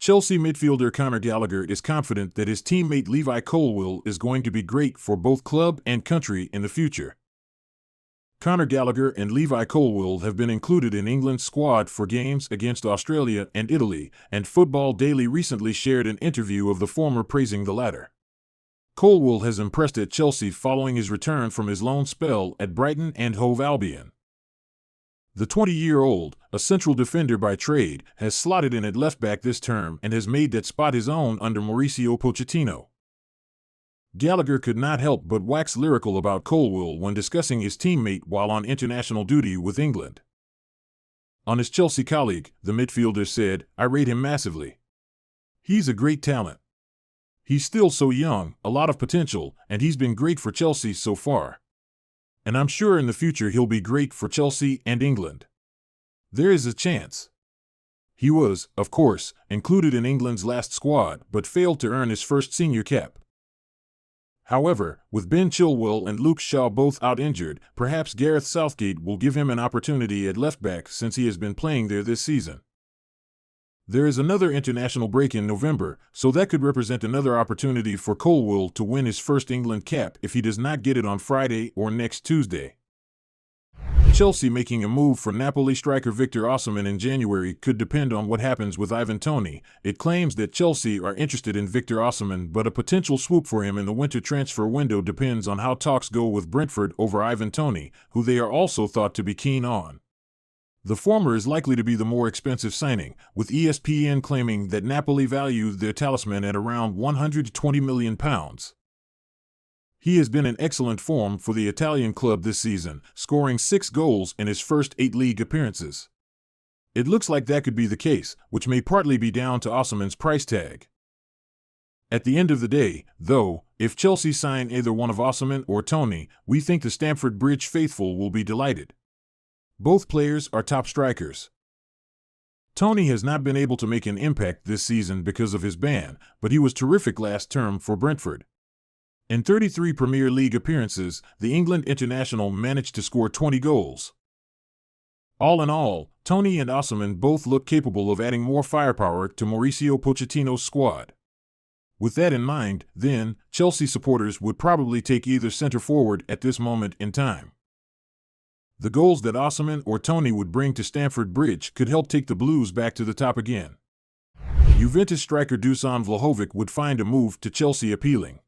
Chelsea midfielder Connor Gallagher is confident that his teammate Levi CW is going to be great for both club and country in the future. Connor Gallagher and Levi CW have been included in England's squad for games against Australia and Italy, and Football Daily recently shared an interview of the former praising the latter. CW has impressed at Chelsea following his return from his loan spell at Brighton and Hove Albion. The 20-year-old, a central defender by trade, has slotted in at left-back this term and has made that spot his own under Mauricio Pochettino. Gallagher could not help but wax lyrical about CW when discussing his teammate while on international duty with England. On his Chelsea colleague, the midfielder said, "I rate him massively. He's a great talent. He's still so young, a lot of potential, and he's been great for Chelsea so far. And I'm sure in the future he'll be great for Chelsea and England. There is a chance." He was, of course, included in England's last squad but failed to earn his first senior cap. However, with Ben Chilwell and Luke Shaw both out injured, perhaps Gareth Southgate will give him an opportunity at left-back since he has been playing there this season. There is another international break in November, so that could represent another opportunity for CW to win his first England cap if he does not get it on Friday or next Tuesday. Chelsea making a move for Napoli striker Victor Osimhen in January could depend on what happens with Ivan Toney. It claims that Chelsea are interested in Victor Osimhen, but a potential swoop for him in the winter transfer window depends on how talks go with Brentford over Ivan Toney, who they are also thought to be keen on. The former is likely to be the more expensive signing, with ESPN claiming that Napoli values their talisman at around £120 million. He has been in excellent form for the Italian club this season, scoring 6 goals in his first 8 league appearances. It looks like that could be the case, which may partly be down to Osimhen's price tag. At the end of the day, though, if Chelsea sign either one of Osimhen or Toney, we think the Stamford Bridge faithful will be delighted. Both players are top strikers. Toney has not been able to make an impact this season because of his ban, but he was terrific last term for Brentford. In 33 Premier League appearances, the England international managed to score 20 goals. All in all, Toney and Osimhen both look capable of adding more firepower to Mauricio Pochettino's squad. With that in mind, then, Chelsea supporters would probably take either centre forward at this moment in time. The goals that Osimhen or Toney would bring to Stamford Bridge could help take the Blues back to the top again. Juventus striker Dusan Lovren would find a move to Chelsea appealing.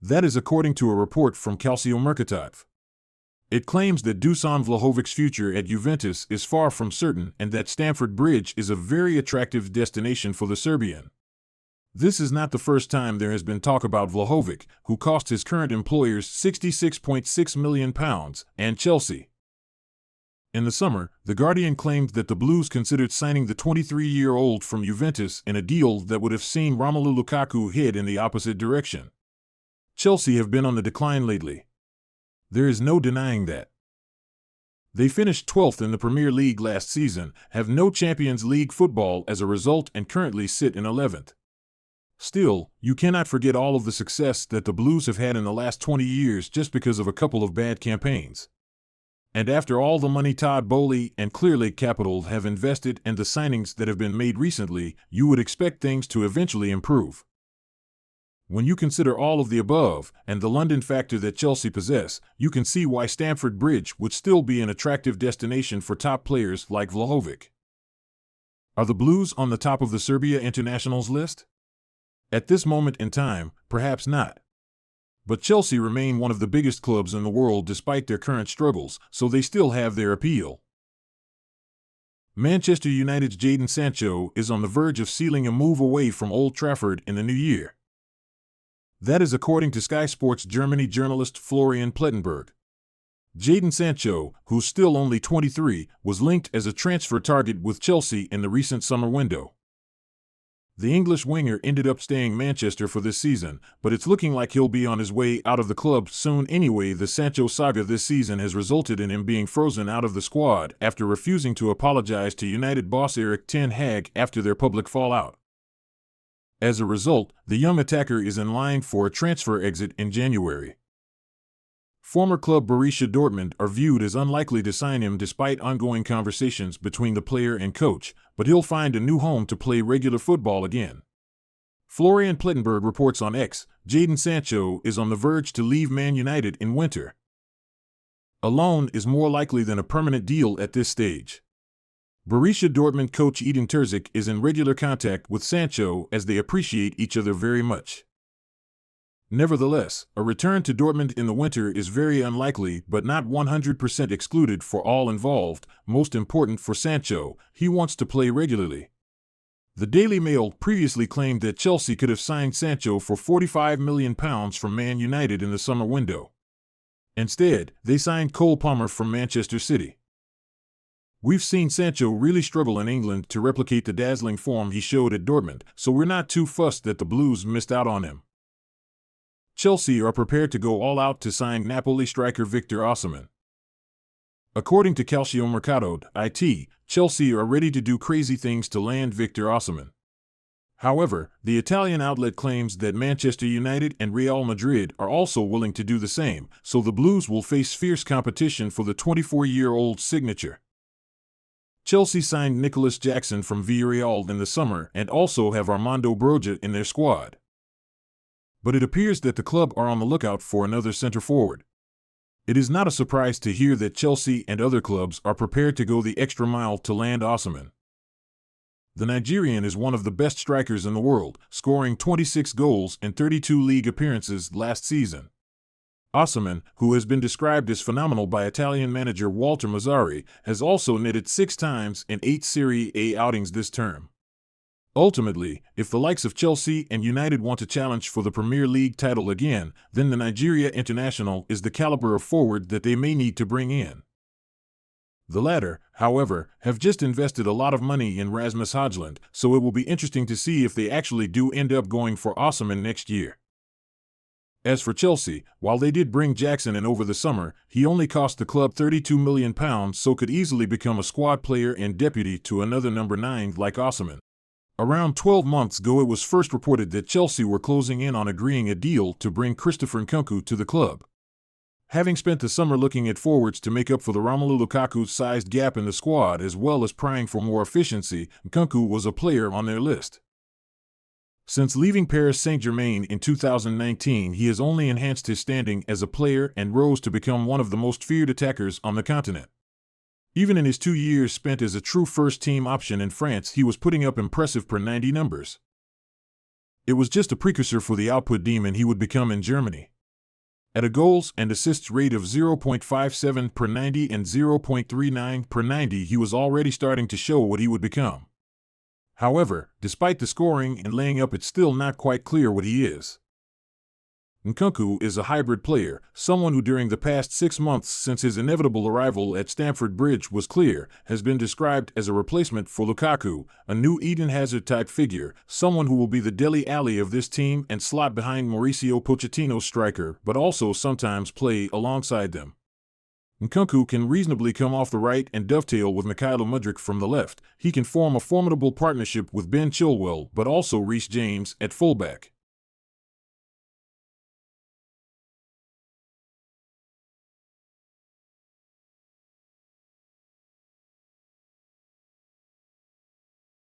That is according to a report from Calciomercato. It claims that Dusan Lovren's future at Juventus is far from certain and that Stamford Bridge is a very attractive destination for the Serbian. This is not the first time there has been talk about Vlahovic, who cost his current employers £66.6 million, and Chelsea. In the summer, The Guardian claimed that the Blues considered signing the 23-year-old from Juventus in a deal that would have seen Romelu Lukaku head in the opposite direction. Chelsea have been on the decline lately. There is no denying that. They finished 12th in the Premier League last season, have no Champions League football as a result, and currently sit in 11th. Still, you cannot forget all of the success that the Blues have had in the last 20 years just because of a couple of bad campaigns. And after all the money Todd Boehly and Clearlake Capital have invested and the signings that have been made recently, you would expect things to eventually improve. When you consider all of the above, and the London factor that Chelsea possess, you can see why Stamford Bridge would still be an attractive destination for top players like Vlahovic. Are the Blues on the top of the Serbia internationals list? At this moment in time, perhaps not. But Chelsea remain one of the biggest clubs in the world despite their current struggles, so they still have their appeal. Manchester United's Jadon Sancho is on the verge of sealing a move away from Old Trafford in the new year. That is according to Sky Sports Germany journalist Florian Plettenberg. Jadon Sancho, who's still only 23, was linked as a transfer target with Chelsea in the recent summer window. The English winger ended up staying Manchester for this season, but it's looking like he'll be on his way out of the club soon anyway. The Sancho saga this season has resulted in him being frozen out of the squad after refusing to apologize to United boss Erik ten Hag after their public fallout. As a result, the young attacker is in line for a transfer exit in January. Former club Borussia Dortmund are viewed as unlikely to sign him despite ongoing conversations between the player and coach, but he'll find a new home to play regular football again. Florian Plettenberg reports on X, Jadon Sancho is on the verge to leave Man United in winter. A loan is more likely than a permanent deal at this stage. Borussia Dortmund coach Edin Terzic is in regular contact with Sancho as they appreciate each other very much. Nevertheless, a return to Dortmund in the winter is very unlikely but not 100% excluded for all involved. Most important for Sancho, he wants to play regularly. The Daily Mail previously claimed that Chelsea could have signed Sancho for £45 million from Man United in the summer window. Instead, they signed Cole Palmer from Manchester City. We've seen Sancho really struggle in England to replicate the dazzling form he showed at Dortmund, so we're not too fussed that the Blues missed out on him. Chelsea are prepared to go all out to sign Napoli striker Victor Osimhen. According to Calciomercato.it, Chelsea are ready to do crazy things to land Victor Osimhen. However, the Italian outlet claims that Manchester United and Real Madrid are also willing to do the same, so the Blues will face fierce competition for the 24-year-old's signature. Chelsea signed Nicolas Jackson from Villarreal in the summer and also have Armando Broja in their squad. But it appears that the club are on the lookout for another centre-forward. It is not a surprise to hear that Chelsea and other clubs are prepared to go the extra mile to land Osimhen. The Nigerian is one of the best strikers in the world, scoring 26 goals in 32 league appearances last season. Osimhen, who has been described as phenomenal by Italian manager Walter Mazzarri, has also netted 6 times in 8 Serie A outings this term. Ultimately, if the likes of Chelsea and United want to challenge for the Premier League title again, then the Nigeria international is the caliber of forward that they may need to bring in. The latter, however, have just invested a lot of money in Rasmus Højlund, so it will be interesting to see if they actually do end up going for Osimhen next year. As for Chelsea, while they did bring Jackson in over the summer, he only cost the club £32 million, so could easily become a squad player and deputy to another number 9 like Osimhen. Around 12 months ago it was first reported that Chelsea were closing in on agreeing a deal to bring Christopher Nkunku to the club. Having spent the summer looking at forwards to make up for the Romelu Lukaku-sized gap in the squad as well as prying for more efficiency, Nkunku was a player on their list. Since leaving Paris Saint-Germain in 2019, he has only enhanced his standing as a player and rose to become one of the most feared attackers on the continent. Even in his 2 years spent as a true first-team option in France, he was putting up impressive per 90 numbers. It was just a precursor for the output demon he would become in Germany. At a goals and assists rate of 0.57 per 90 and 0.39 per 90, he was already starting to show what he would become. However, despite the scoring and laying up, it's still not quite clear what he is. Nkunku is a hybrid player, someone who during the past 6 months since his inevitable arrival at Stamford Bridge was clear, has been described as a replacement for Lukaku, a new Eden Hazard-type figure, someone who will be the Dele Alli of this team and slot behind Mauricio Pochettino's striker, but also sometimes play alongside them. Nkunku can reasonably come off the right and dovetail with Mykhailo Mudryk from the left. He can form a formidable partnership with Ben Chilwell but also Reece James at fullback.